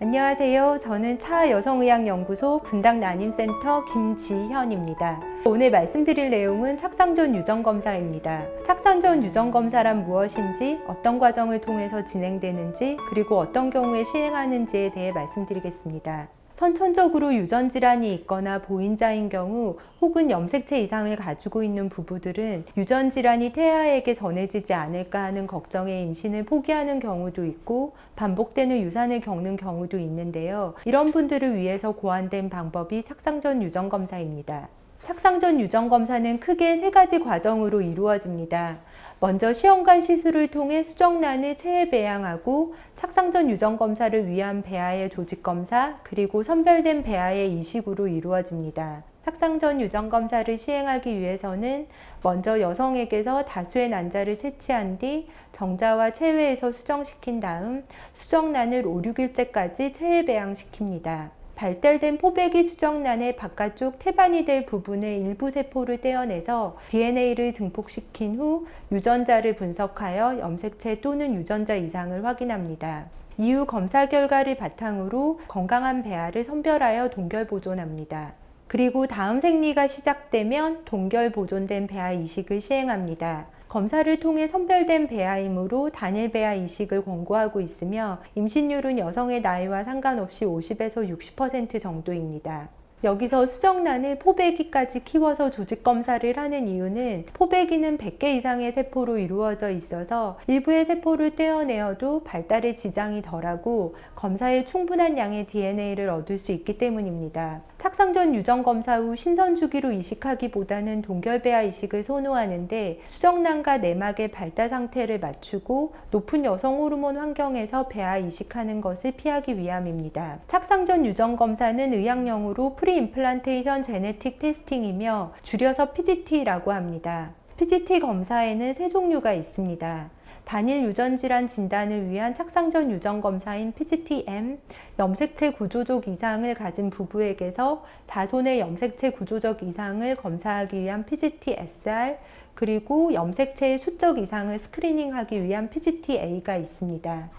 안녕하세요. 저는 차여성의학연구소 분당난임센터 김지현입니다. 오늘 말씀드릴 내용은 착상전 유전검사입니다. 착상전 유전검사란 무엇인지, 어떤 과정을 통해서 진행되는지, 그리고 어떤 경우에 시행하는지에 대해 말씀드리겠습니다. 선천적으로 유전질환이 있거나 보인자인 경우 혹은 염색체 이상을 가지고 있는 부부들은 유전질환이 태아에게 전해지지 않을까 하는 걱정에 임신을 포기하는 경우도 있고 반복되는 유산을 겪는 경우도 있는데요. 이런 분들을 위해서 고안된 방법이 착상전 유전검사입니다. 착상전 유전검사는 크게 3가지 과정으로 이루어집니다. 먼저 시험관 시술을 통해 수정란을 체외 배양하고 착상전 유전검사를 위한 배아의 조직검사, 그리고 선별된 배아의 이식으로 이루어집니다. 착상전 유전검사를 시행하기 위해서는 먼저 여성에게서 다수의 난자를 채취한 뒤 정자와 체외에서 수정시킨 다음 수정란을 5, 6일째까지 체외 배양시킵니다. 발달된 포배기 수정란의 바깥쪽 태반이 될 부분의 일부 세포를 떼어내서 DNA를 증폭시킨 후 유전자를 분석하여 염색체 또는 유전자 이상을 확인합니다. 이후 검사 결과를 바탕으로 건강한 배아를 선별하여 동결 보존합니다. 그리고 다음 생리가 시작되면 동결 보존된 배아 이식을 시행합니다. 검사를 통해 선별된 배아이므로 단일 배아 이식을 권고하고 있으며 임신율은 여성의 나이와 상관없이 50에서 60% 정도입니다. 여기서 수정란을 포배기까지 키워서 조직 검사를 하는 이유는 포배기는 100개 이상의 세포로 이루어져 있어서 일부의 세포를 떼어내어도 발달에 지장이 덜하고 검사에 충분한 양의 DNA를 얻을 수 있기 때문입니다. 착상전 유전검사 후 신선주기로 이식하기보다는 동결배아 이식을 선호하는데 수정란과 내막의 발달 상태를 맞추고 높은 여성 호르몬 환경에서 배아 이식하는 것을 피하기 위함입니다. 착상전 유전검사는 의학용어로 프리임플란테이션 제네틱 테스팅이며 줄여서 PGT라고 합니다. PGT 검사에는 3종류가 있습니다. 단일 유전질환 진단을 위한 착상전 유전검사인 PGT-M, 염색체 구조적 이상을 가진 부부에게서 자손의 염색체 구조적 이상을 검사하기 위한 PGT-SR, 그리고 염색체의 수적 이상을 스크리닝하기 위한 PGT-A가 있습니다.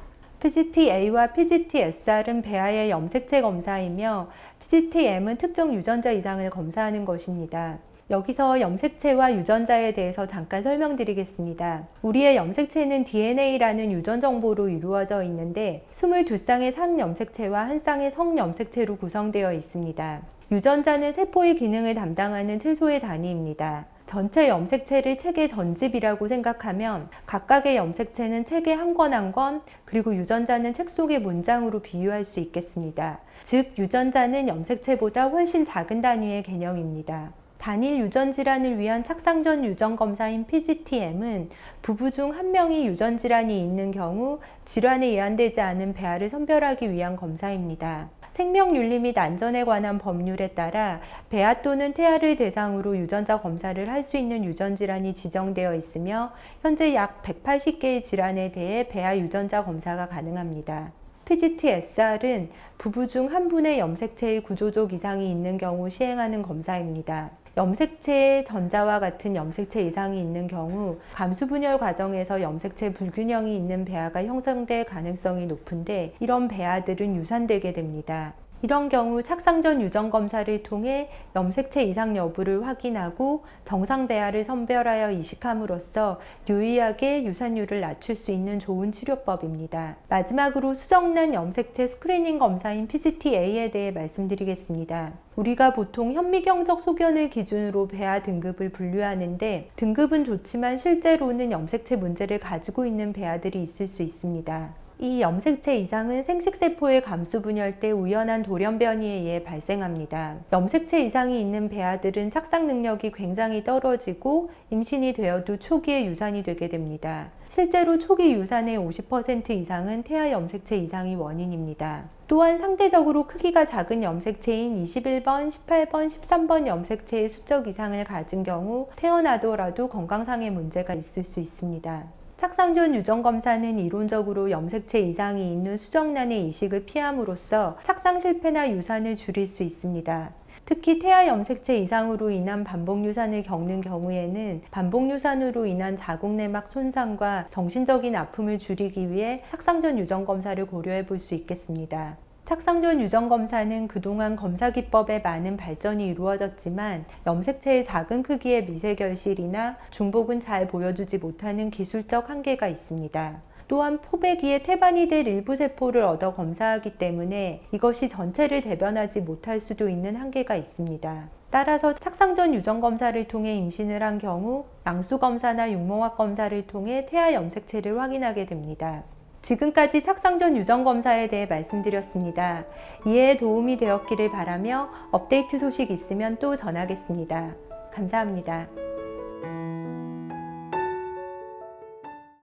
PGT-A와 PGT-SR은 배아의 염색체 검사이며 PGT-M은 특정 유전자 이상을 검사하는 것입니다. 여기서 염색체와 유전자에 대해서 잠깐 설명드리겠습니다. 우리의 염색체는 DNA라는 유전 정보로 이루어져 있는데 22쌍의 상염색체와 1쌍의 성염색체로 구성되어 있습니다. 유전자는 세포의 기능을 담당하는 최소의 단위입니다. 전체 염색체를 책의 전집이라고 생각하면 각각의 염색체는 책의 한 권 한 권, 그리고 유전자는 책 속의 문장으로 비유할 수 있겠습니다. 즉, 유전자는 염색체보다 훨씬 작은 단위의 개념입니다. 단일 유전질환을 위한 착상전 유전검사인 PGT-M은 부부 중 한 명이 유전질환이 있는 경우 질환에 예안되지 않은 배아를 선별하기 위한 검사입니다. 생명윤리 및 안전에 관한 법률에 따라 배아 또는 태아를 대상으로 유전자 검사를 할 수 있는 유전질환이 지정되어 있으며 현재 약 180개의 질환에 대해 배아 유전자 검사가 가능합니다. PGT-SR은 부부 중 한 분의 염색체의 구조적 이상이 있는 경우 시행하는 검사입니다. 염색체의 전자와 같은 염색체 이상이 있는 경우 감수분열 과정에서 염색체 불균형이 있는 배아가 형성될 가능성이 높은데 이런 배아들은 유산되게 됩니다. 이런 경우 착상전 유전검사를 통해 염색체 이상 여부를 확인하고 정상 배아를 선별하여 이식함으로써 유의하게 유산율을 낮출 수 있는 좋은 치료법입니다. 마지막으로 수정란 염색체 스크리닝 검사인 PGT-A에 대해 말씀드리겠습니다. 우리가 보통 현미경적 소견을 기준으로 배아 등급을 분류하는데 등급은 좋지만 실제로는 염색체 문제를 가지고 있는 배아들이 있을 수 있습니다. 이 염색체 이상은 생식세포의 감수분열 때 우연한 돌연변이에 의해 발생합니다. 염색체 이상이 있는 배아들은 착상 능력이 굉장히 떨어지고 임신이 되어도 초기에 유산이 되게 됩니다. 실제로 초기 유산의 50% 이상은 태아 염색체 이상이 원인입니다. 또한 상대적으로 크기가 작은 염색체인 21번, 18번, 13번 염색체의 수적 이상을 가진 경우 태어나더라도 건강상의 문제가 있을 수 있습니다. 착상전 유전검사는 이론적으로 염색체 이상이 있는 수정란의 이식을 피함으로써 착상 실패나 유산을 줄일 수 있습니다. 특히 태아 염색체 이상으로 인한 반복유산을 겪는 경우에는 반복유산으로 인한 자궁내막 손상과 정신적인 아픔을 줄이기 위해 착상전 유전검사를 고려해 볼 수 있겠습니다. 착상전 유전검사는 그동안 검사 기법에 많은 발전이 이루어졌지만 염색체의 작은 크기의 미세결실이나 중복은 잘 보여주지 못하는 기술적 한계가 있습니다. 또한 포배기에 태반이 될 일부 세포를 얻어 검사하기 때문에 이것이 전체를 대변하지 못할 수도 있는 한계가 있습니다. 따라서 착상전 유전검사를 통해 임신을 한 경우 낭수검사나 육몽합 검사를 통해 태아 염색체를 확인하게 됩니다. 지금까지 착상전 유전검사에 대해 말씀드렸습니다. 이해에 도움이 되었기를 바라며 업데이트 소식 있으면 또 전하겠습니다. 감사합니다.